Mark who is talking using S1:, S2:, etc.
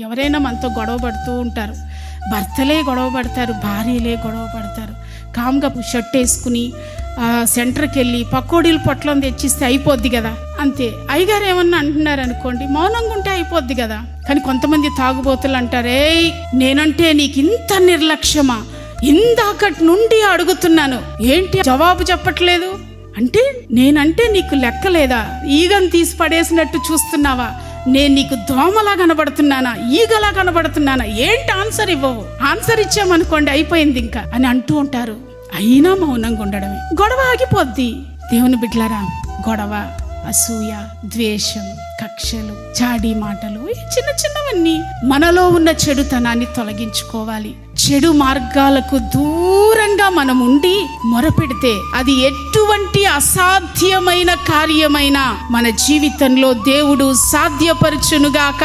S1: ఎవరైనా మనతో గొడవ పడుతూ ఉంటారు. భర్తలే గొడవ పడతారు, భార్యలే గొడవ పడతారు. కామ్గా షర్ట్ వేసుకుని సెంటర్కి వెళ్ళి పకోడీలు పొట్లం తెచ్చిస్తే అయిపోద్ది కదా, అంతే. అయ్యగారు ఏమన్నా అంటున్నారు అనుకోండి, మౌనంగా ఉంటే అయిపోద్ది కదా. కానీ కొంతమంది తాగుబోతులు అంటారు, ఏయ్ నేనంటే నీకు ఇంత నిర్లక్ష్యమా, ఇందాకటి నుండి అడుగుతున్నాను ఏంటి జవాబు చెప్పట్లేదు అంటే, నేనంటే నీకు లెక్కలేదా, ఈగను తీసి పడేసినట్టు చూస్తున్నావా, నేను నీకు దోమలా కనబడుతున్నానా, ఈగలా కనబడుతున్నానా, ఏంటి ఆన్సర్ ఇవ్వవు, ఆన్సర్ ఇచ్చామనుకోండి అయిపోయింది ఇంకా అని అంటూ ఉంటారు. అయినా మౌనంగా ఉండడమే, గొడవ ఆగిపోద్ది. దేవుని బిడ్డలారా, గొడవ, అసూయ, ద్వేషం, కక్షలు, చాడీ మాటలు, ఈ చిన్న చిన్నవన్నీ మనలో ఉన్న చెడుతనాన్ని తొలగించుకోవాలి. చెడు మార్గాలకు దూరంగా మనం ఉండి మొరపెడితే అది ఎటువంటి అసాధ్యమైన కార్యమైనా మన జీవితంలో దేవుడు సాధ్యపరచునుగాక.